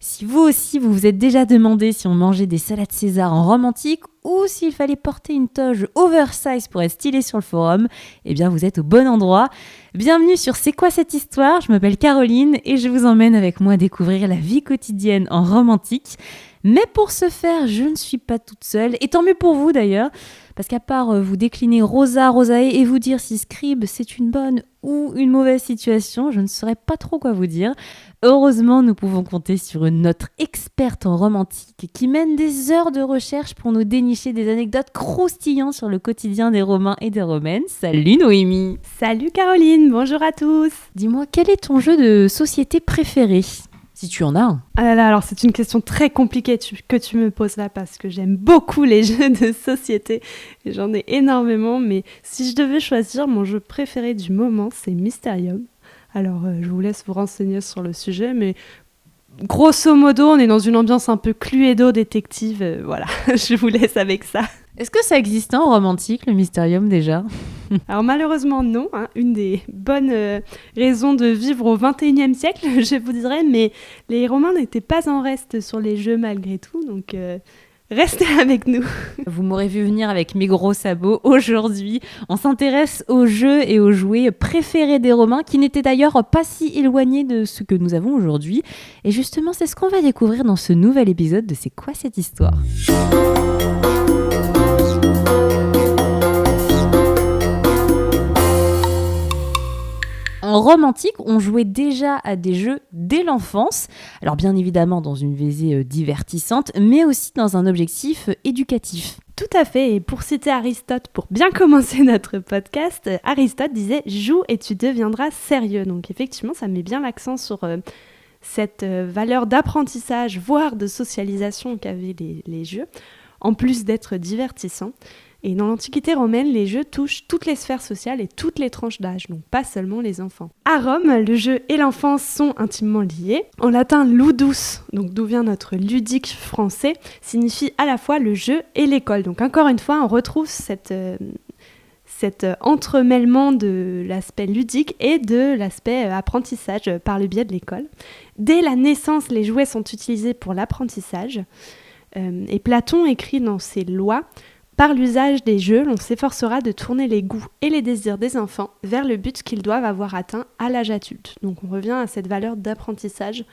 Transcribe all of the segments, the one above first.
Si vous aussi, vous vous êtes déjà demandé si on mangeait des salades César en Rome antique ou s'il fallait porter une toge oversize pour être stylé sur le forum, eh bien vous êtes au bon endroit. Bienvenue sur C'est quoi cette histoire ? Je m'appelle Caroline et je vous emmène avec moi découvrir la vie quotidienne en Rome antique. Mais pour ce faire, je ne suis pas toute seule, et tant mieux pour vous d'ailleurs, parce qu'à part vous décliner Rosae et vous dire si Scribe c'est une bonne ou une mauvaise situation, je ne saurais pas trop quoi vous dire. Heureusement, nous pouvons compter sur notre experte en Rome antique qui mène des heures de recherche pour nous dénicher des anecdotes croustillantes sur le quotidien des Romains et des Romaines. Salut Noémie! Salut Caroline, bonjour à tous! Dis-moi, quel est ton jeu de société préféré ? Si tu en as un. Ah là là, alors c'est une question très compliquée que tu me poses là parce que j'aime beaucoup les jeux de société et j'en ai énormément, mais si je devais choisir, mon jeu préféré du moment, c'est Mysterium. Alors je vous laisse vous renseigner sur le sujet, mais grosso modo, on est dans une ambiance un peu Cluedo détective, voilà, je vous laisse avec ça. Est-ce que ça existait en Rome antique, le Mysterium déjà ? Alors malheureusement non, une des bonnes raisons de vivre au XXIe siècle, je vous dirais, mais les Romains n'étaient pas en reste sur les jeux malgré tout, donc restez avec nous. Vous m'aurez vu venir avec mes gros sabots. Aujourd'hui, on s'intéresse aux jeux et aux jouets préférés des Romains, qui n'étaient d'ailleurs pas si éloignés de ce que nous avons aujourd'hui. Et justement, c'est ce qu'on va découvrir dans ce nouvel épisode de C'est quoi cette histoire ? En Rome antique, on jouait déjà à des jeux dès l'enfance, alors bien évidemment dans une visée divertissante, mais aussi dans un objectif éducatif. Tout à fait, et pour citer Aristote, pour bien commencer notre podcast, Aristote disait « Joue et tu deviendras sérieux ». Donc effectivement, ça met bien l'accent sur cette valeur d'apprentissage, voire de socialisation qu'avaient les jeux, en plus d'être divertissants. Et dans l'Antiquité romaine, les jeux touchent toutes les sphères sociales et toutes les tranches d'âge, donc pas seulement les enfants. À Rome, le jeu et l'enfance sont intimement liés. En latin, ludus, donc d'où vient notre ludique français, signifie à la fois le jeu et l'école. Donc encore une fois, on retrouve cet entremêlement de l'aspect ludique et de l'aspect apprentissage par le biais de l'école. Dès la naissance, les jouets sont utilisés pour l'apprentissage. Et Platon écrit dans ses lois: par l'usage des jeux, l'on s'efforcera de tourner les goûts et les désirs des enfants vers le but qu'ils doivent avoir atteint à l'âge adulte. Donc on revient à cette valeur d'apprentissage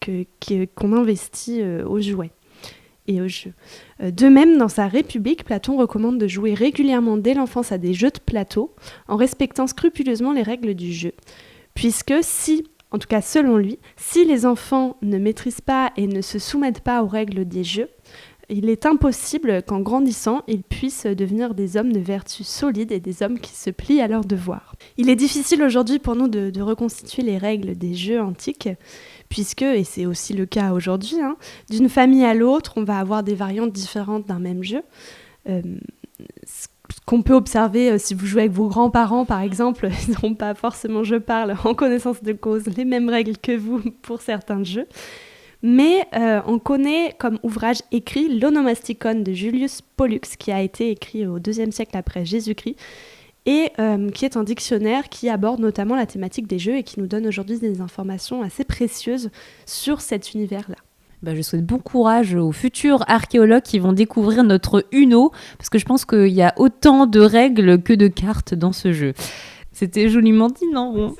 qu'on investit aux jouets et aux jeux. De même, dans sa République, Platon recommande de jouer régulièrement dès l'enfance à des jeux de plateau, en respectant scrupuleusement les règles du jeu. Puisque en tout cas selon lui, si les enfants ne maîtrisent pas et ne se soumettent pas aux règles des jeux, il est impossible qu'en grandissant, ils puissent devenir des hommes de vertu solides et des hommes qui se plient à leurs devoirs. Il est difficile aujourd'hui pour nous de reconstituer les règles des jeux antiques, puisque, et c'est aussi le cas aujourd'hui, d'une famille à l'autre, on va avoir des variantes différentes d'un même jeu. Ce qu'on peut observer si vous jouez avec vos grands-parents, par exemple, ils n'auront pas forcément, je parle en connaissance de cause, les mêmes règles que vous pour certains jeux. Mais on connaît comme ouvrage écrit l'Onomasticon de Julius Pollux, qui a été écrit au IIe siècle après Jésus-Christ, et qui est un dictionnaire qui aborde notamment la thématique des jeux et qui nous donne aujourd'hui des informations assez précieuses sur cet univers-là. Je souhaite bon courage aux futurs archéologues qui vont découvrir notre Uno, parce que je pense qu'il y a autant de règles que de cartes dans ce jeu. C'était joliment dit, non ?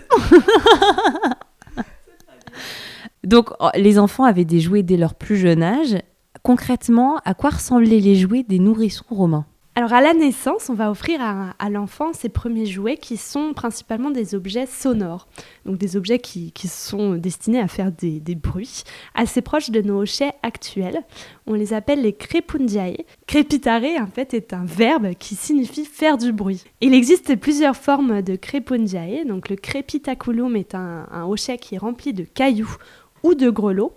Donc, les enfants avaient des jouets dès leur plus jeune âge. Concrètement, à quoi ressemblaient les jouets des nourrissons romains ? Alors, à la naissance, on va offrir à l'enfant ses premiers jouets qui sont principalement des objets sonores. Donc, des objets qui sont destinés à faire des bruits, assez proches de nos hochets actuels. On les appelle les crepundiae. Crepitare, en fait, est un verbe qui signifie faire du bruit. Il existe plusieurs formes de crepundiae. Donc, le crepitaculum est un hochet qui est rempli de cailloux ou de grelots,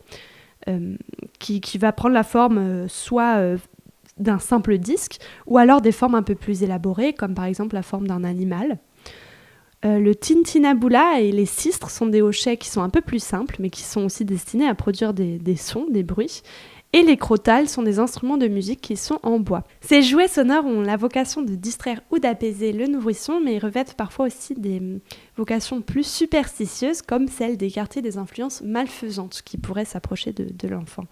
qui va prendre la forme soit d'un simple disque, ou alors des formes un peu plus élaborées, comme par exemple la forme d'un animal. Le tintinnabula et les sistres sont des hochets qui sont un peu plus simples, mais qui sont aussi destinés à produire des sons, des bruits. Et les crotales sont des instruments de musique qui sont en bois. Ces jouets sonores ont la vocation de distraire ou d'apaiser le nourrisson, mais ils revêtent parfois aussi des vocations plus superstitieuses, comme celle d'écarter des influences malfaisantes qui pourraient s'approcher de l'enfant.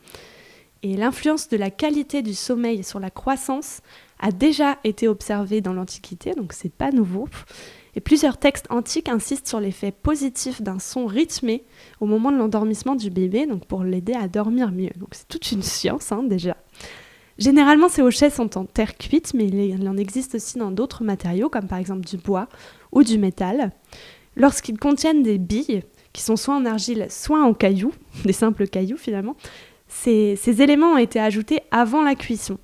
Et l'influence de la qualité du sommeil sur la croissance a déjà été observée dans l'Antiquité, donc c'est pas nouveau. Et plusieurs textes antiques insistent sur l'effet positif d'un son rythmé au moment de l'endormissement du bébé, donc pour l'aider à dormir mieux. Donc c'est toute une science déjà. Généralement, ces hochets sont en terre cuite, mais il en existe aussi dans d'autres matériaux, comme par exemple du bois ou du métal. Lorsqu'ils contiennent des billes, qui sont soit en argile, soit en cailloux, des simples cailloux finalement, ces éléments ont été ajoutés avant la cuisson.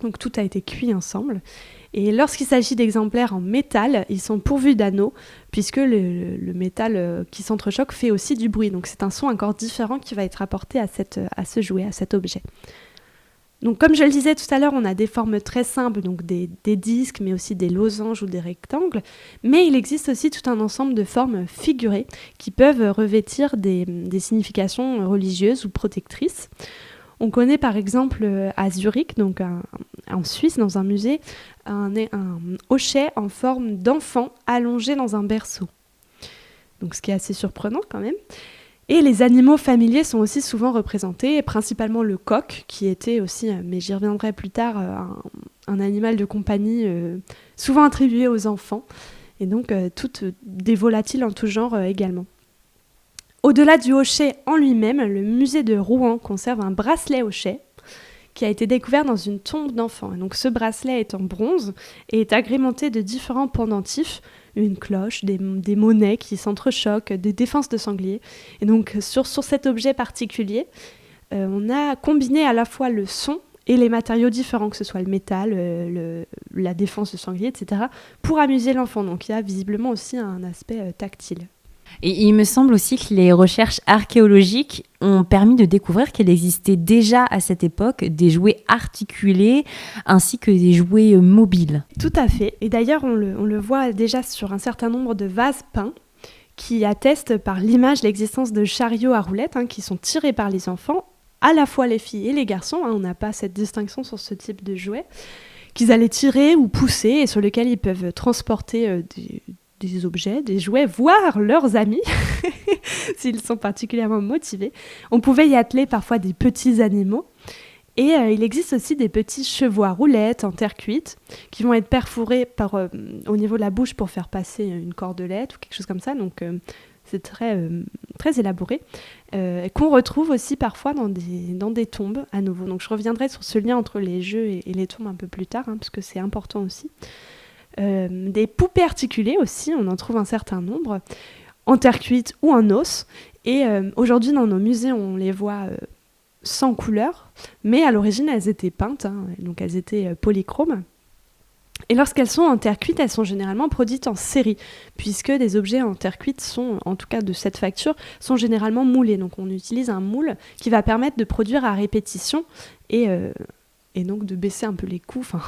Donc tout a été cuit ensemble. Et lorsqu'il s'agit d'exemplaires en métal, ils sont pourvus d'anneaux, puisque le métal qui s'entrechoque fait aussi du bruit. Donc c'est un son encore différent qui va être apporté à ce jouet, à cet objet. Donc comme je le disais tout à l'heure, on a des formes très simples, donc des disques, mais aussi des losanges ou des rectangles. Mais il existe aussi tout un ensemble de formes figurées qui peuvent revêtir des significations religieuses ou protectrices. On connaît par exemple à Zurich, donc en Suisse, dans un musée, un hochet en forme d'enfant allongé dans un berceau. Donc, ce qui est assez surprenant quand même. Et les animaux familiers sont aussi souvent représentés, et principalement le coq, qui était aussi, mais j'y reviendrai plus tard, un animal de compagnie souvent attribué aux enfants, et donc des volatiles en tout genre également. Au-delà du hochet en lui-même, le musée de Rouen conserve un bracelet hochet qui a été découvert dans une tombe d'enfant. Donc ce bracelet est en bronze et est agrémenté de différents pendentifs, une cloche, des monnaies qui s'entrechoquent, des défenses de sanglier. Et donc sur cet objet particulier, on a combiné à la fois le son et les matériaux différents, que ce soit le métal, la défense de sanglier, etc., pour amuser l'enfant. Donc il y a visiblement aussi un aspect tactile. Et il me semble aussi que les recherches archéologiques ont permis de découvrir qu'il existait déjà à cette époque des jouets articulés ainsi que des jouets mobiles. Tout à fait. Et d'ailleurs, on le voit déjà sur un certain nombre de vases peints qui attestent par l'image l'existence de chariots à roulettes qui sont tirés par les enfants, à la fois les filles et les garçons. On n'a pas cette distinction sur ce type de jouets, qu'ils allaient tirer ou pousser et sur lesquels ils peuvent transporter des objets, des jouets, voire leurs amis, s'ils sont particulièrement motivés. On pouvait y atteler parfois des petits animaux. Et il existe aussi des petits chevaux à roulettes en terre cuite qui vont être perforés au niveau de la bouche pour faire passer une cordelette ou quelque chose comme ça. Donc c'est très élaboré. Qu'on retrouve aussi parfois dans des tombes à nouveau. Donc je reviendrai sur ce lien entre les jeux et les tombes un peu plus tard, parce que c'est important aussi. Des poupées articulées aussi, on en trouve un certain nombre, en terre cuite ou en os. Et aujourd'hui, dans nos musées, on les voit sans couleur, mais à l'origine, elles étaient peintes, donc elles étaient polychromes. Et lorsqu'elles sont en terre cuite, elles sont généralement produites en série, puisque des objets en terre cuite sont, en tout cas de cette facture, sont généralement moulés. Donc on utilise un moule qui va permettre de produire à répétition et donc de baisser un peu les coûts. Enfin,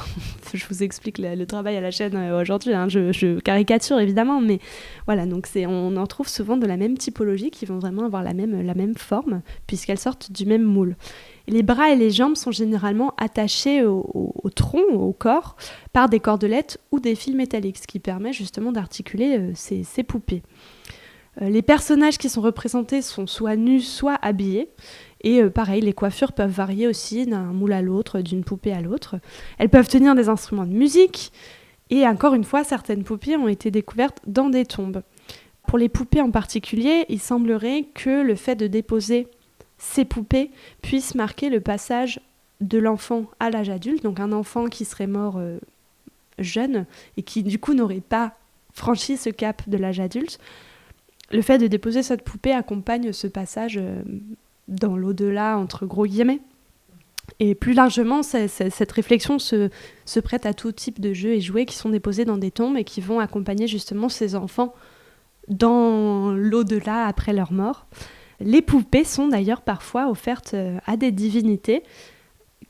je vous explique le travail à la chaîne aujourd'hui, je caricature évidemment, mais voilà, donc on en trouve souvent de la même typologie qui vont vraiment avoir la même forme, puisqu'elles sortent du même moule. Et les bras et les jambes sont généralement attachés au tronc, au corps, par des cordelettes ou des fils métalliques, ce qui permet justement d'articuler ces poupées. Les personnages qui sont représentés sont soit nus, soit habillés. Et pareil, les coiffures peuvent varier aussi d'un moule à l'autre, d'une poupée à l'autre. Elles peuvent tenir des instruments de musique. Et encore une fois, certaines poupées ont été découvertes dans des tombes. Pour les poupées en particulier, il semblerait que le fait de déposer ces poupées puisse marquer le passage de l'enfant à l'âge adulte. Donc un enfant qui serait mort jeune et qui du coup n'aurait pas franchi ce cap de l'âge adulte. Le fait de déposer cette poupée accompagne ce passage dans l'au-delà, entre gros guillemets. Et plus largement, cette réflexion se prête à tout type de jeux et jouets qui sont déposés dans des tombes et qui vont accompagner justement ces enfants dans l'au-delà après leur mort. Les poupées sont d'ailleurs parfois offertes à des divinités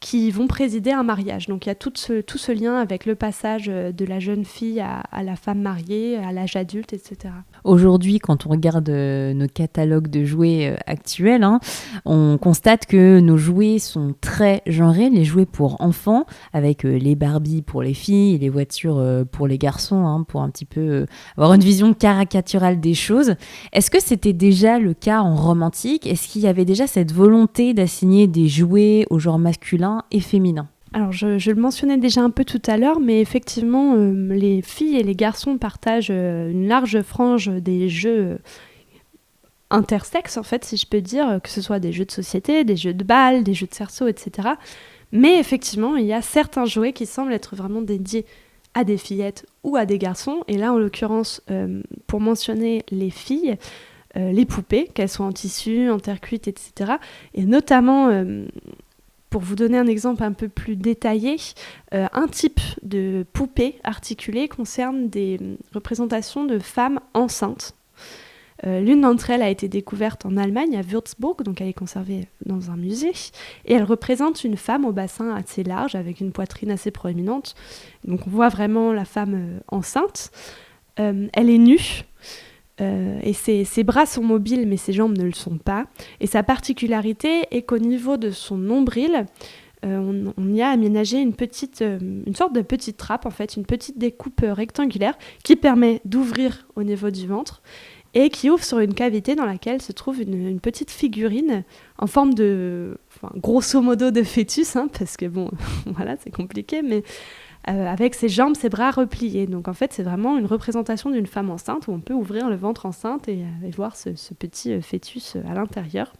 qui vont présider un mariage. Donc il y a tout ce lien avec le passage de la jeune fille à la femme mariée, à l'âge adulte, etc. Aujourd'hui, quand on regarde nos catalogues de jouets actuels, on constate que nos jouets sont très genrés, les jouets pour enfants, avec les Barbie pour les filles et les voitures pour les garçons, pour un petit peu avoir une vision caricaturale des choses. Est-ce que c'était déjà le cas en Rome antique ? Est-ce qu'il y avait déjà cette volonté d'assigner des jouets au genre masculin et féminin ? Alors, je le mentionnais déjà un peu tout à l'heure, mais effectivement, les filles et les garçons partagent une large frange des jeux intersexes, en fait, si je peux dire, que ce soit des jeux de société, des jeux de balle, des jeux de cerceau, etc. Mais effectivement, il y a certains jouets qui semblent être vraiment dédiés à des fillettes ou à des garçons. Et là, en l'occurrence, pour mentionner les filles, les poupées, qu'elles soient en tissu, en terre cuite, etc. Et notamment... pour vous donner un exemple un peu plus détaillé, un type de poupée articulée concerne des représentations de femmes enceintes. L'une d'entre elles a été découverte en Allemagne, à Würzburg, donc elle est conservée dans un musée, et elle représente une femme au bassin assez large, avec une poitrine assez proéminente. Donc on voit vraiment la femme enceinte. Elle est nue. Et ses bras sont mobiles, mais ses jambes ne le sont pas. Et sa particularité est qu'au niveau de son nombril, on y a aménagé une sorte de petite trappe, en fait, une petite découpe rectangulaire qui permet d'ouvrir au niveau du ventre et qui ouvre sur une cavité dans laquelle se trouve une petite figurine en forme de, grosso modo, de fœtus, parce que bon, voilà, c'est compliqué, mais... avec ses jambes, ses bras repliés. Donc en fait, c'est vraiment une représentation d'une femme enceinte où on peut ouvrir le ventre enceinte et voir ce petit fœtus à l'intérieur.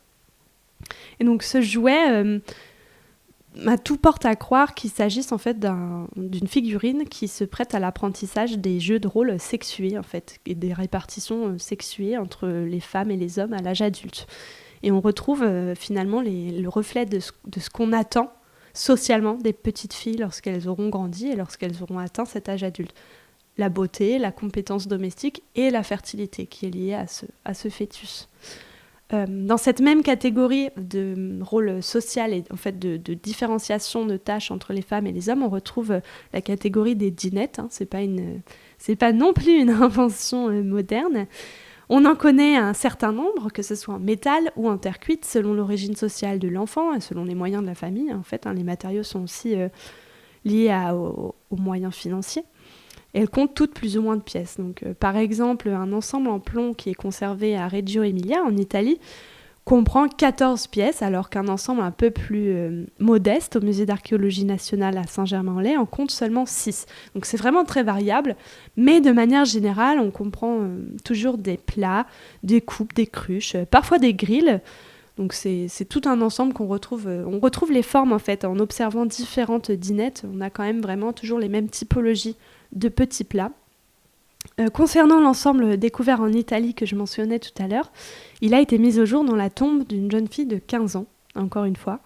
Et donc ce jouet, tout porte à croire qu'il s'agisse en fait d'une figurine qui se prête à l'apprentissage des jeux de rôle sexués en fait, et des répartitions sexuées entre les femmes et les hommes à l'âge adulte. Et on retrouve finalement le reflet de ce qu'on attend socialement des petites filles lorsqu'elles auront grandi et lorsqu'elles auront atteint cet âge adulte. La beauté, la compétence domestique et la fertilité qui est liée à ce fœtus. Dans cette même catégorie de rôle social et en fait de différenciation de tâches entre les femmes et les hommes, on retrouve la catégorie des dinettes. C'est pas non plus une invention moderne. On en connaît un certain nombre, que ce soit en métal ou en terre cuite, selon l'origine sociale de l'enfant et selon les moyens de la famille. En fait, les matériaux sont aussi liés aux moyens financiers. Et elles comptent toutes plus ou moins de pièces. Donc, par exemple, un ensemble en plomb qui est conservé à Reggio Emilia, en Italie, comprend 14 pièces, alors qu'un ensemble un peu plus modeste au musée d'archéologie nationale à Saint-Germain-en-Laye en compte seulement 6. Donc c'est vraiment très variable, mais de manière générale, on comprend toujours des plats, des coupes, des cruches, parfois des grilles. Donc c'est tout un ensemble qu'on retrouve. On retrouve les formes en fait, en observant différentes dinettes. On a quand même vraiment toujours les mêmes typologies de petits plats. Concernant l'ensemble découvert en Italie que je mentionnais tout à l'heure, il a été mis au jour dans la tombe d'une jeune fille de 15 ans, encore une fois.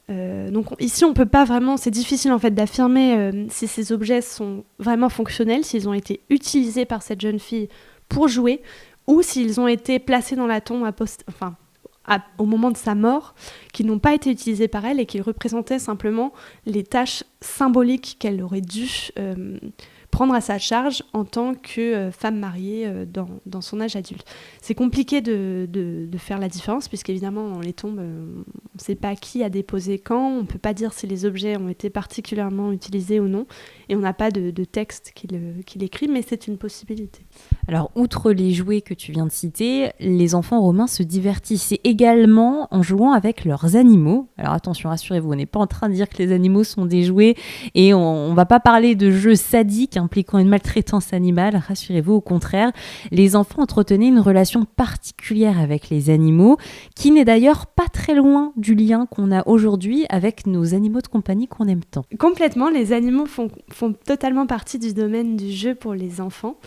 Donc ici, on peut pas vraiment, c'est difficile en fait d'affirmer si ces objets sont vraiment fonctionnels, s'ils ont été utilisés par cette jeune fille pour jouer, ou s'ils ont été placés dans la tombe au moment de sa mort, qui n'ont pas été utilisés par elle et qui représentaient simplement les tâches symboliques qu'elle aurait dû prendre à sa charge en tant que femme mariée dans son âge adulte. C'est compliqué de faire la différence, puisqu'évidemment, dans les tombes, on ne sait pas qui a déposé quand, on ne peut pas dire si les objets ont été particulièrement utilisés ou non, et on n'a pas de texte qui l'écrit, mais c'est une possibilité. Alors, outre les jouets que tu viens de citer, les enfants romains se divertissaient également en jouant avec leurs animaux. Alors attention, rassurez-vous, on n'est pas en train de dire que les animaux sont des jouets, et on ne va pas parler de jeux sadiques impliquant une maltraitance animale, rassurez-vous, au contraire, les enfants entretenaient une relation particulière avec les animaux, qui n'est d'ailleurs pas très loin du lien qu'on a aujourd'hui avec nos animaux de compagnie qu'on aime tant. Complètement, les animaux font totalement partie du domaine du jeu pour les enfants.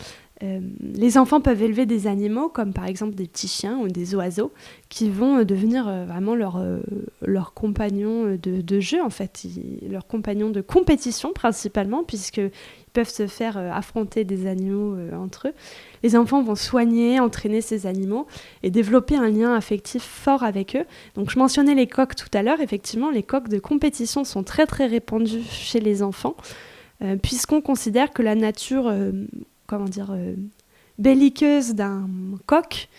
Les enfants peuvent élever des animaux, comme par exemple des petits chiens ou des oiseaux, qui vont devenir vraiment leurs compagnons de jeu, en fait, leurs compagnons de compétition principalement, puisqu'ils peuvent se faire affronter des animaux entre eux. Les enfants vont soigner, entraîner ces animaux et développer un lien affectif fort avec eux. Donc je mentionnais les coqs tout à l'heure, effectivement, les coqs de compétition sont très très répandus chez les enfants, puisqu'on considère que la nature... belliqueuse d'un coq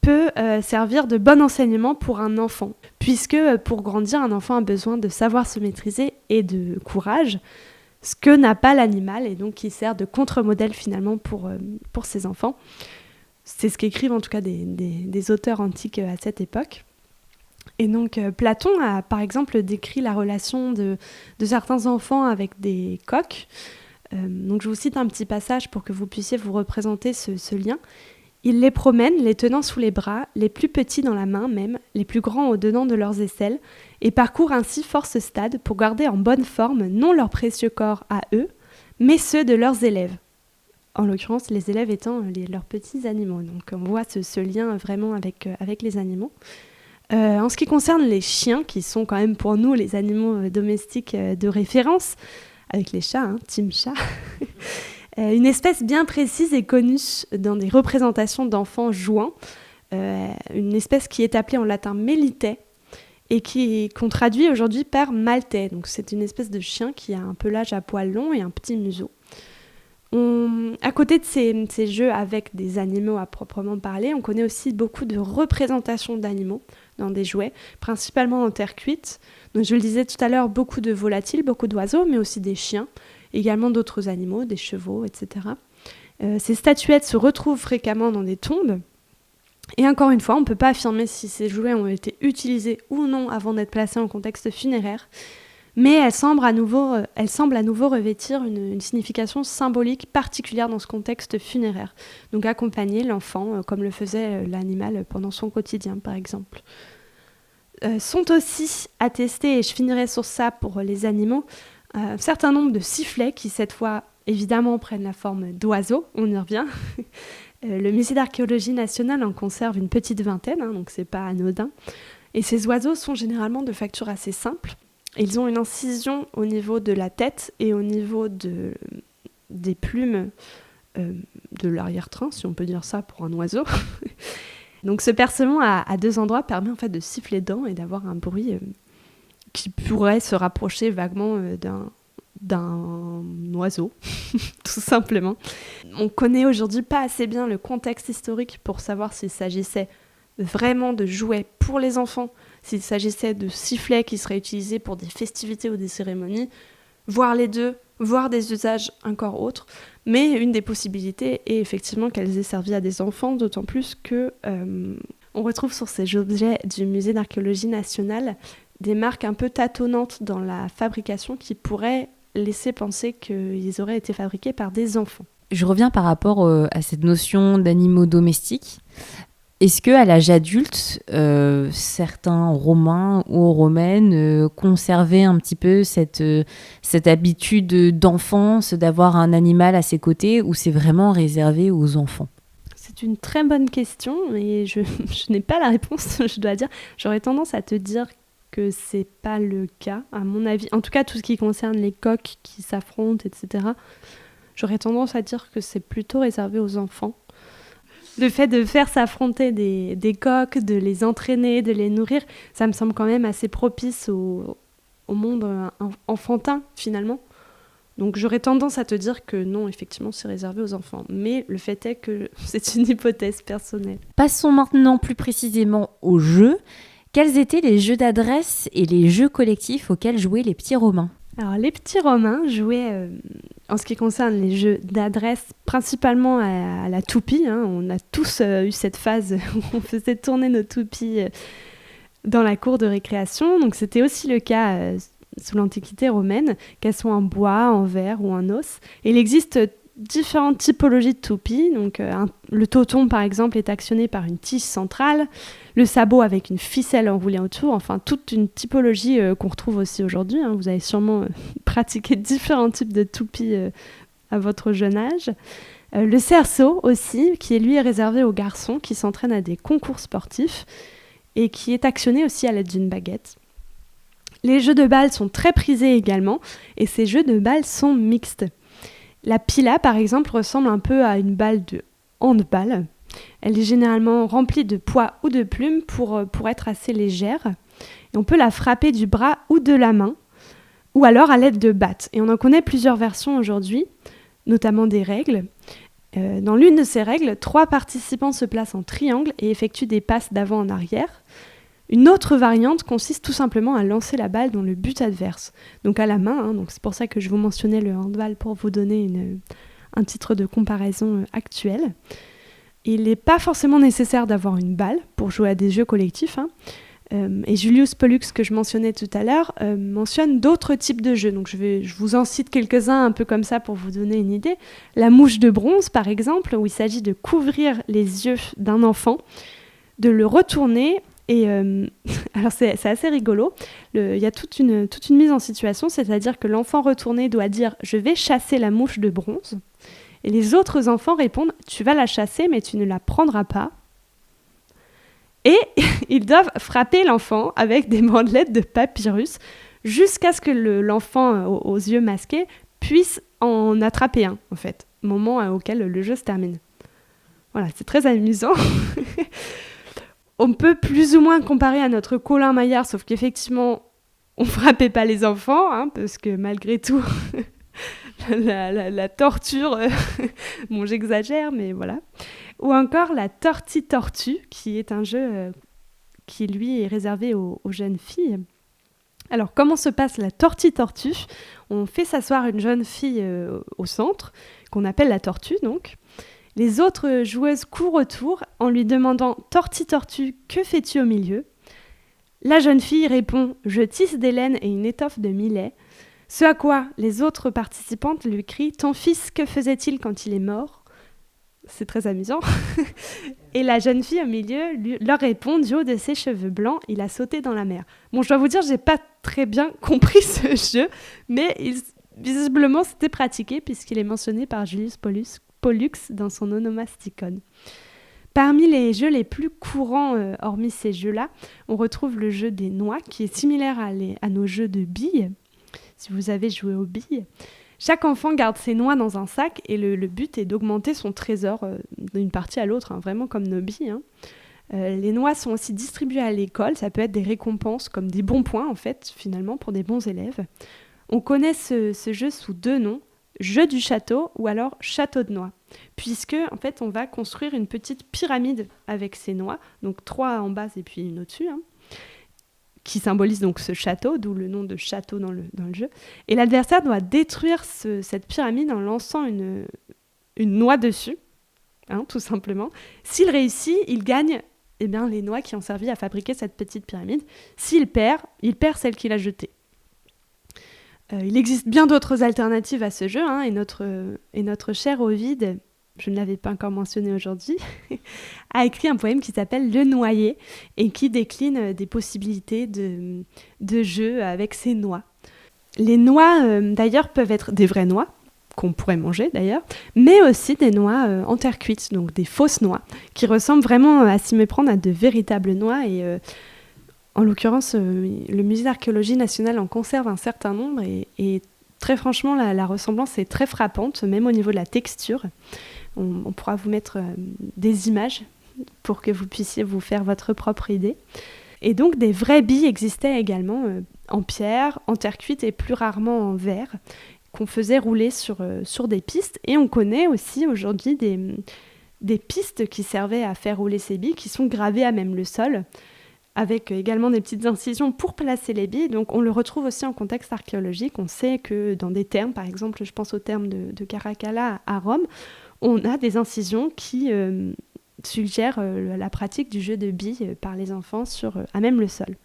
peut servir de bon enseignement pour un enfant, puisque pour grandir, un enfant a besoin de savoir se maîtriser et de courage, ce que n'a pas l'animal, et donc qui sert de contre-modèle finalement pour ses enfants. C'est ce qu'écrivent en tout cas des auteurs antiques à cette époque. Et donc Platon a par exemple décrit la relation de certains enfants avec des coqs. Donc je vous cite un petit passage pour que vous puissiez vous représenter ce lien. Il les promène, les tenant sous les bras, les plus petits dans la main même, les plus grands au-dedans de leurs aisselles, et parcourt ainsi force stade pour garder en bonne forme non leurs précieux corps à eux, mais ceux de leurs élèves. En l'occurrence, les élèves étant leurs petits animaux. Donc on voit ce lien vraiment avec les animaux. En ce qui concerne les chiens, qui sont quand même pour nous les animaux domestiques de référence, avec les chats, team chat, une espèce bien précise est connue dans des représentations d'enfants jouant, une espèce qui est appelée en latin Melitae et qu'on traduit aujourd'hui par maltais. Donc c'est une espèce de chien qui a un pelage à poils longs et un petit museau. À côté de ces jeux avec des animaux à proprement parler, on connaît aussi beaucoup de représentations d'animaux dans des jouets, principalement en terre cuite. Donc, je le disais tout à l'heure, beaucoup de volatiles, beaucoup d'oiseaux, mais aussi des chiens, également d'autres animaux, des chevaux, etc. Ces statuettes se retrouvent fréquemment dans des tombes. Et encore une fois, on ne peut pas affirmer si ces jouets ont été utilisés ou non avant d'être placés en contexte funéraire. Mais elles semblent à nouveau revêtir une signification symbolique particulière dans ce contexte funéraire. Donc accompagner l'enfant, comme le faisait l'animal pendant son quotidien, par exemple. Sont aussi attestés, et je finirai sur ça pour les animaux, un certain nombre de sifflets qui, cette fois, évidemment, prennent la forme d'oiseaux, on y revient. Le musée d'archéologie nationale en conserve une petite vingtaine, donc c'est pas anodin. Et ces oiseaux sont généralement de facture assez simple. Ils ont une incision au niveau de la tête et au niveau des plumes de l'arrière-train, si on peut dire ça pour un oiseau. Donc ce percement à deux endroits permet en fait de siffler dedans et d'avoir un bruit qui pourrait se rapprocher vaguement d'un oiseau, tout simplement. On connaît aujourd'hui pas assez bien le contexte historique pour savoir s'il s'agissait vraiment de jouets pour les enfants, s'il s'agissait de sifflets qui seraient utilisés pour des festivités ou des cérémonies, voire les deux, voire des usages encore autres. Mais une des possibilités est effectivement qu'elles aient servi à des enfants, d'autant plus que on retrouve sur ces objets du musée d'archéologie nationale des marques un peu tâtonnantes dans la fabrication qui pourraient laisser penser qu'ils auraient été fabriqués par des enfants. Je reviens par rapport à cette notion d'animaux domestiques. Est-ce qu'à l'âge adulte, certains Romains ou Romaines conservaient un petit peu cette habitude d'enfance, d'avoir un animal à ses côtés, ou c'est vraiment réservé aux enfants ? C'est une très bonne question et je n'ai pas la réponse, je dois dire. J'aurais tendance à te dire que c'est pas le cas, à mon avis. En tout cas, tout ce qui concerne les coqs qui s'affrontent, etc., j'aurais tendance à dire que c'est plutôt réservé aux enfants. Le fait de faire s'affronter des coqs, de les entraîner, de les nourrir, ça me semble quand même assez propice au monde enfantin, finalement. Donc j'aurais tendance à te dire que non, effectivement, c'est réservé aux enfants. Mais le fait est que c'est une hypothèse personnelle. Passons maintenant plus précisément aux jeux. Quels étaient les jeux d'adresse et les jeux collectifs auxquels jouaient les petits Romains ? Alors les petits Romains jouaient, en ce qui concerne les jeux d'adresse, principalement à la toupie. On a tous eu cette phase où on faisait tourner nos toupies dans la cour de récréation. Donc c'était aussi le cas sous l'Antiquité romaine, qu'elles soient en bois, en verre ou en os. Et il existe différentes typologies de toupies. Donc, le toton, par exemple, est actionné par une tige centrale, le sabot avec une ficelle enroulée autour, enfin toute une typologie qu'on retrouve aussi aujourd'hui. Vous avez sûrement pratiqué différents types de toupies à votre jeune âge. Le cerceau aussi, qui lui est réservé aux garçons qui s'entraînent à des concours sportifs et qui est actionné aussi à l'aide d'une baguette. Les jeux de balle sont très prisés également, et ces jeux de balle sont mixtes. La pila, par exemple, ressemble un peu à une balle de handball. Elle est généralement remplie de pois ou de plumes pour être assez légère. Et on peut la frapper du bras ou de la main, ou alors à l'aide de battes. Et on en connaît plusieurs versions aujourd'hui, notamment des règles. Dans l'une de ces règles, 3 participants se placent en triangle et effectuent des passes d'avant en arrière. Une autre variante consiste tout simplement à lancer la balle dans le but adverse, donc à la main, donc c'est pour ça que je vous mentionnais le handball pour vous donner un titre de comparaison actuel. Il n'est pas forcément nécessaire d'avoir une balle pour jouer à des jeux collectifs, et Julius Pollux, que je mentionnais tout à l'heure, mentionne d'autres types de jeux, donc je vous en cite quelques-uns un peu comme ça pour vous donner une idée. La mouche de bronze par exemple, où il s'agit de couvrir les yeux d'un enfant, de le retourner. Et alors c'est assez rigolo, il y a toute une mise en situation, c'est-à-dire que l'enfant retourné doit dire « je vais chasser la mouche de bronze » et les autres enfants répondent « tu vas la chasser mais tu ne la prendras pas ». Et ils doivent frapper l'enfant avec des bandelettes de papyrus jusqu'à ce que l'enfant aux yeux masqués puisse en attraper un, en fait, au moment auquel le jeu se termine. Voilà, c'est très amusant. On peut plus ou moins comparer à notre Colin Maillard, sauf qu'effectivement, on ne frappait pas les enfants, parce que malgré tout, la torture, bon j'exagère, mais voilà. Ou encore la Torti-Tortue, qui est un jeu qui lui est réservé aux jeunes filles. Alors comment se passe la Torti-Tortue ? On fait s'asseoir une jeune fille au centre, qu'on appelle la tortue donc. Les autres joueuses courent autour en lui demandant « Torti-Tortue, que fais-tu au milieu ?» La jeune fille répond « Je tisse des laines et une étoffe de millet ». Ce à quoi les autres participantes lui crient « Ton fils, que faisait-il quand il est mort ?» C'est très amusant. Et la jeune fille au milieu leur répond du haut de ses cheveux blancs « Il a sauté dans la mer ». Bon, je dois vous dire, j'ai pas très bien compris ce jeu, mais visiblement c'était pratiqué puisqu'il est mentionné par Julius Pollux dans son onomasticon. Parmi les jeux les plus courants, hormis ces jeux-là, on retrouve le jeu des noix, qui est similaire à nos jeux de billes, si vous avez joué aux billes. Chaque enfant garde ses noix dans un sac et le but est d'augmenter son trésor d'une partie à l'autre, vraiment comme nos billes. Les noix sont aussi distribuées à l'école, ça peut être des récompenses comme des bons points, en fait, finalement, pour des bons élèves. On connaît ce jeu sous 2 noms, jeu du château ou alors château de noix, puisque en fait on va construire une petite pyramide avec ces noix, donc 3 en bas et puis une au-dessus, qui symbolise donc ce château, d'où le nom de château dans le jeu, et l'adversaire doit détruire cette pyramide en lançant une noix dessus, tout simplement. S'il réussit, il gagne les noix qui ont servi à fabriquer cette petite pyramide. S'il perd, il perd celle qu'il a jetée. Il existe bien d'autres alternatives à ce jeu, et notre cher Ovide, je ne l'avais pas encore mentionné aujourd'hui, a écrit un poème qui s'appelle « Le noyer » et qui décline des possibilités de jeu avec ces noix. Les noix, d'ailleurs, peuvent être des vraies noix, qu'on pourrait manger d'ailleurs, mais aussi des noix en terre cuite, donc des fausses noix, qui ressemblent vraiment à s'y méprendre à de véritables noix et en l'occurrence, le musée d'archéologie nationale en conserve un certain nombre et très franchement, la ressemblance est très frappante, même au niveau de la texture. On pourra vous mettre des images pour que vous puissiez vous faire votre propre idée. Et donc, des vraies billes existaient également en pierre, en terre cuite et plus rarement en verre, qu'on faisait rouler sur des pistes. Et on connaît aussi aujourd'hui des pistes qui servaient à faire rouler ces billes, qui sont gravées à même le sol, avec également des petites incisions pour placer les billes. Donc on le retrouve aussi en contexte archéologique. On sait que dans des thermes, par exemple, je pense aux thermes de Caracalla à Rome, on a des incisions qui suggèrent la pratique du jeu de billes par les enfants à même le sol.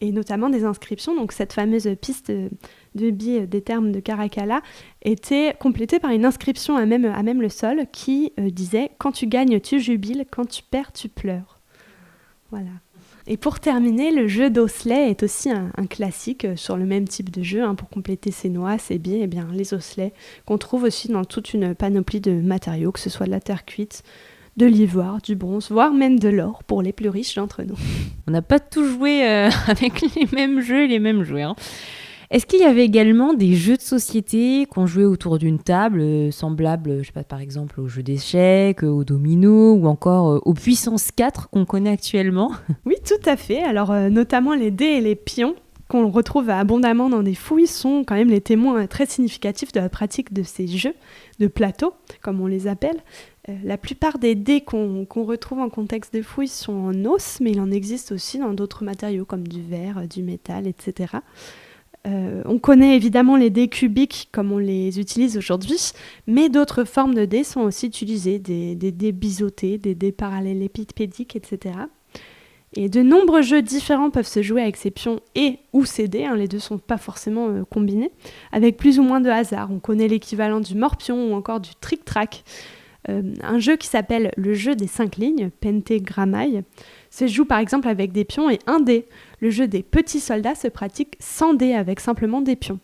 Et notamment des inscriptions, donc cette fameuse piste de billes des thermes de Caracalla était complétée par une inscription à même le sol qui disait « Quand tu gagnes, tu jubiles, quand tu perds, tu pleures ». Voilà. Et pour terminer, le jeu d'osselets est aussi un classique sur le même type de jeu. Pour compléter ses noix, ses billes, eh bien, les osselets qu'on trouve aussi dans toute une panoplie de matériaux, que ce soit de la terre cuite, de l'ivoire, du bronze, voire même de l'or pour les plus riches d'entre nous. On n'a pas tout joué avec les mêmes jeux et les mêmes jouets. Est-ce qu'il y avait également des jeux de société qu'on jouait autour d'une table, semblables, je sais pas, par exemple au jeu d'échecs, au domino ou encore aux puissance 4 qu'on connaît actuellement? Oui, tout à fait. Alors, notamment les dés et les pions qu'on retrouve abondamment dans des fouilles sont quand même les témoins très significatifs de la pratique de ces jeux de plateau, comme on les appelle. La plupart des dés qu'on retrouve en contexte de fouilles sont en os, mais il en existe aussi dans d'autres matériaux comme du verre, du métal, etc. On connaît évidemment les dés cubiques comme on les utilise aujourd'hui, mais d'autres formes de dés sont aussi utilisées, des dés biseautés, des dés parallélépipédiques, etc. Et de nombreux jeux différents peuvent se jouer avec ces pions et ou ces dés, les deux ne sont pas forcément combinés, avec plus ou moins de hasard. On connaît l'équivalent du morpion ou encore du trick-track. Un jeu qui s'appelle le jeu des 5 lignes, Pentagrammae, se joue par exemple avec des pions et un dé. Le jeu des petits soldats se pratique sans dés, avec simplement des pions.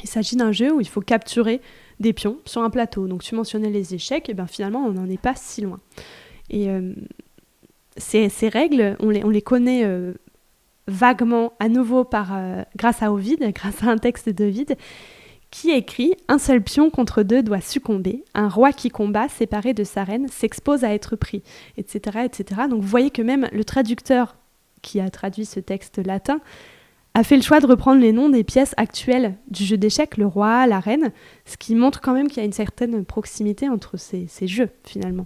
Il s'agit d'un jeu où il faut capturer des pions sur un plateau. Donc tu mentionnais les échecs, et bien finalement on n'en est pas si loin. Et ces règles, on les connaît vaguement à nouveau grâce à Ovide, grâce à un texte d'Ovide, qui écrit « Un seul pion contre 2 doit succomber. Un roi qui combat, séparé de sa reine, s'expose à être pris. » etc., etc. Donc vous voyez que même le traducteur qui a traduit ce texte latin a fait le choix de reprendre les noms des pièces actuelles du jeu d'échecs, le roi, la reine, ce qui montre quand même qu'il y a une certaine proximité entre ces jeux, finalement.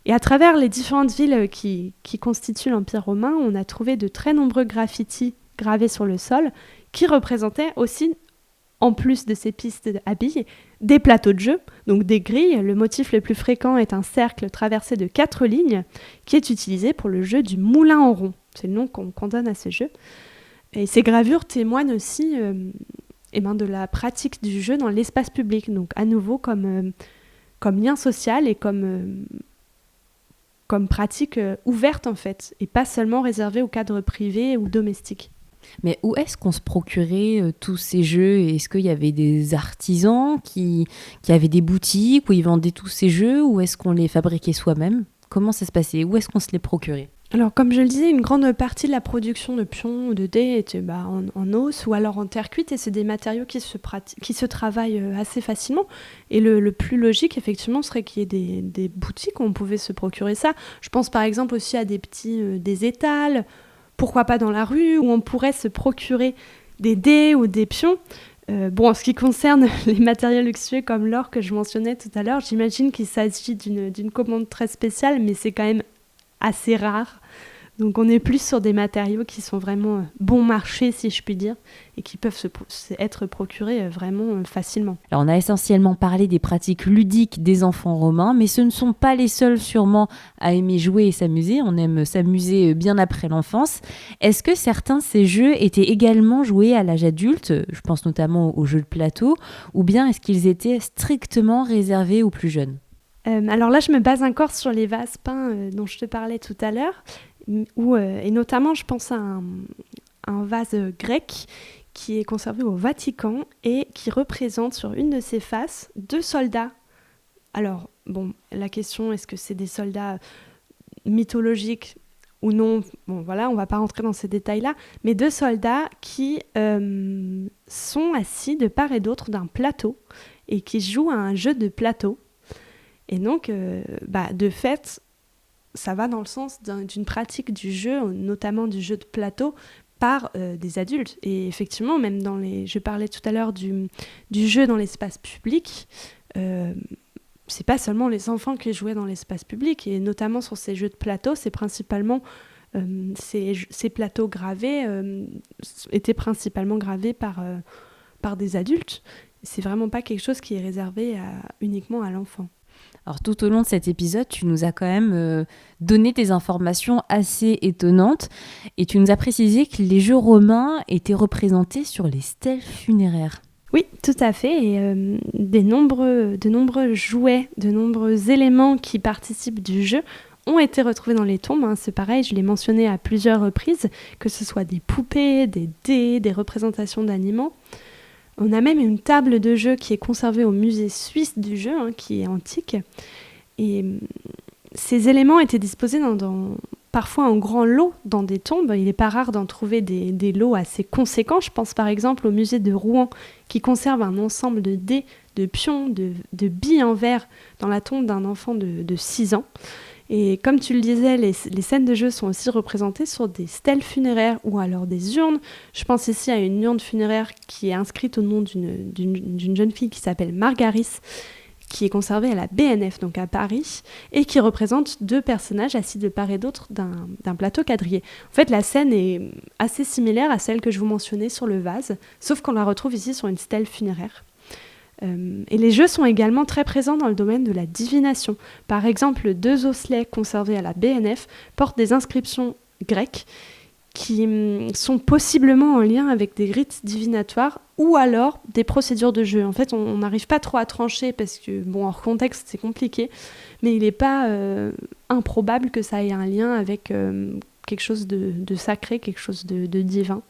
Et à travers les différentes villes qui constituent l'Empire romain, on a trouvé de très nombreux graffitis gravés sur le sol qui représentaient aussi, en plus de ces pistes à billes, des plateaux de jeu, donc des grilles. Le motif le plus fréquent est un cercle traversé de 4 lignes qui est utilisé pour le jeu du moulin en rond. C'est le nom qu'on donne à ce jeu. Et ces gravures témoignent aussi de la pratique du jeu dans l'espace public, donc à nouveau comme lien social et comme pratique ouverte en fait, et pas seulement réservée au cadre privé ou domestique. Mais où est-ce qu'on se procurait tous ces jeux? Est-ce qu'il y avait des artisans qui avaient des boutiques où ils vendaient tous ces jeux, ou est-ce qu'on les fabriquait soi-même? Comment ça se passait? Où est-ce qu'on se les procurait? Alors, comme je le disais, une grande partie de la production de pions ou de dés était en os ou alors en terre cuite, et c'est des matériaux qui se travaillent assez facilement. Et le plus logique, effectivement, serait qu'il y ait des boutiques où on pouvait se procurer ça. Je pense par exemple aussi à des étals, pourquoi pas dans la rue, où on pourrait se procurer des dés ou des pions. En ce qui concerne les matériaux luxueux comme l'or que je mentionnais tout à l'heure, j'imagine qu'il s'agit d'une commande très spéciale, mais c'est quand même assez rare. Donc on est plus sur des matériaux qui sont vraiment bon marché, si je puis dire, et qui peuvent être procurés vraiment facilement. Alors on a essentiellement parlé des pratiques ludiques des enfants romains, mais ce ne sont pas les seuls sûrement à aimer jouer et s'amuser. On aime s'amuser bien après l'enfance. Est-ce que certains de ces jeux étaient également joués à l'âge adulte? Je pense notamment aux jeux de plateau, ou bien est-ce qu'ils étaient strictement réservés aux plus jeunes? Alors là, je me base encore sur les vases peints dont je te parlais tout à l'heure, et notamment, je pense à un vase grec qui est conservé au Vatican et qui représente sur une de ses faces 2 soldats. Alors, la question, est-ce que c'est des soldats mythologiques ou non? On ne va pas rentrer dans ces détails-là, mais 2 soldats qui sont assis de part et d'autre d'un plateau et qui jouent à un jeu de plateau. Et donc, de fait, ça va dans le sens d'une pratique du jeu, notamment du jeu de plateau, par des adultes. Et effectivement, même je parlais tout à l'heure du jeu dans l'espace public, c'est pas seulement les enfants qui jouaient dans l'espace public, et notamment sur ces jeux de plateau, c'est principalement ces plateaux gravés étaient principalement gravés par des adultes. C'est vraiment pas quelque chose qui est réservé uniquement à l'enfant. Alors tout au long de cet épisode, tu nous as quand même donné des informations assez étonnantes, et tu nous as précisé que les jeux romains étaient représentés sur les stèles funéraires. Oui, tout à fait. Et de nombreux jouets, de nombreux éléments qui participent du jeu ont été retrouvés dans les tombes. C'est pareil, je l'ai mentionné à plusieurs reprises, que ce soit des poupées, des dés, des représentations d'animaux. On a même une table de jeu qui est conservée au musée suisse du jeu, qui est antique. Et ces éléments étaient disposés parfois en grands lots dans des tombes. Il n'est pas rare d'en trouver des lots assez conséquents. Je pense par exemple au musée de Rouen qui conserve un ensemble de dés, de pions, de billes en verre dans la tombe d'un enfant de 6 ans. Et comme tu le disais, les scènes de jeu sont aussi représentées sur des stèles funéraires ou alors des urnes. Je pense ici à une urne funéraire qui est inscrite au nom d'une jeune fille qui s'appelle Margaris, qui est conservée à la BNF, donc à Paris, et qui représente 2 personnages assis de part et d'autre d'un plateau quadrillé. En fait, la scène est assez similaire à celle que je vous mentionnais sur le vase, sauf qu'on la retrouve ici sur une stèle funéraire. Et les jeux sont également très présents dans le domaine de la divination. Par exemple, 2 osselets conservés à la BNF portent des inscriptions grecques qui sont possiblement en lien avec des rites divinatoires ou alors des procédures de jeu. En fait, on n'arrive pas trop à trancher parce que, hors contexte, c'est compliqué, mais il n'est pas improbable que ça ait un lien avec quelque chose de sacré, quelque chose de divin.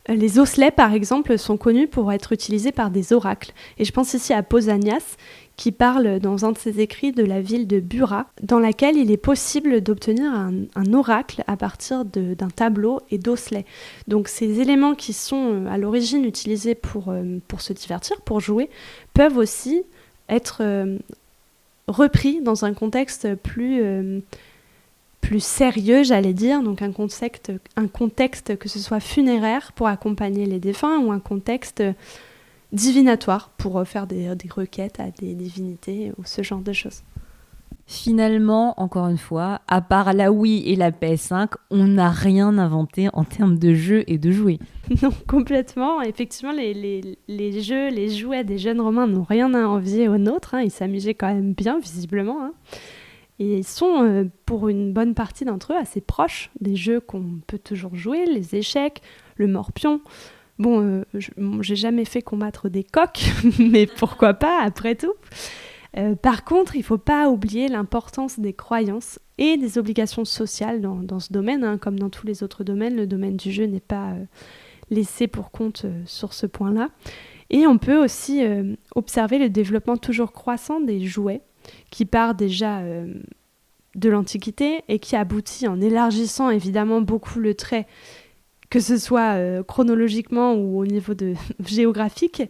Les osselets, par exemple, sont connus pour être utilisés par des oracles. Et je pense ici à Pausanias, qui parle dans un de ses écrits de la ville de Bura, dans laquelle il est possible d'obtenir un oracle à partir d'un tableau et d'osselets. Donc ces éléments qui sont à l'origine utilisés pour se divertir, pour jouer, peuvent aussi être repris dans un contexte plus sérieux, j'allais dire, donc un contexte que ce soit funéraire pour accompagner les défunts ou un contexte divinatoire pour faire des requêtes à des divinités ou ce genre de choses. Finalement, encore une fois, à part la Wii et la PS5, on n'a rien inventé en termes de jeux et de jouets. Non, complètement. Effectivement, les jeux, les jouets des jeunes Romains n'ont rien à envier aux nôtres. Ils s'amusaient quand même bien, visiblement. Et ils sont, pour une bonne partie d'entre eux, assez proches des jeux qu'on peut toujours jouer, les échecs, le morpion. J'ai jamais fait combattre des coqs, mais pourquoi pas, après tout. Par contre, il ne faut pas oublier l'importance des croyances et des obligations sociales dans ce domaine. Comme dans tous les autres domaines, le domaine du jeu n'est pas laissé pour compte sur ce point-là. Et on peut aussi observer le développement toujours croissant des jouets, qui part déjà de l'Antiquité et qui aboutit en élargissant évidemment beaucoup le trait, que ce soit chronologiquement ou au niveau géographique,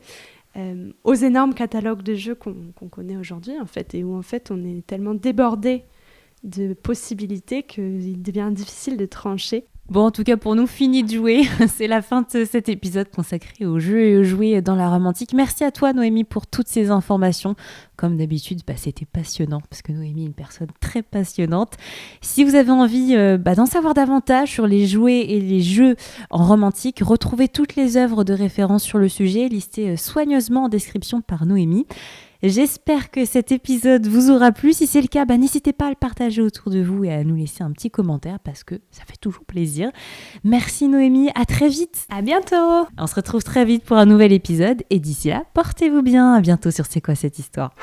aux énormes catalogues de jeux qu'on connaît aujourd'hui, en fait, et où en fait on est tellement débordé de possibilités qu'il devient difficile de trancher. Bon, en tout cas, pour nous, fini de jouer. C'est la fin de cet épisode consacré aux jeux et aux jouets dans la Rome antique. Merci à toi, Noémie, pour toutes ces informations. Comme d'habitude, c'était passionnant, parce que Noémie est une personne très passionnante. Si vous avez envie d'en savoir davantage sur les jouets et les jeux en Rome antique, retrouvez toutes les œuvres de référence sur le sujet, listées soigneusement en description par Noémie. J'espère que cet épisode vous aura plu. Si c'est le cas, n'hésitez pas à le partager autour de vous et à nous laisser un petit commentaire parce que ça fait toujours plaisir. Merci Noémie, à très vite. À bientôt. On se retrouve très vite pour un nouvel épisode et d'ici là, portez-vous bien. À bientôt sur C'est quoi cette histoire ?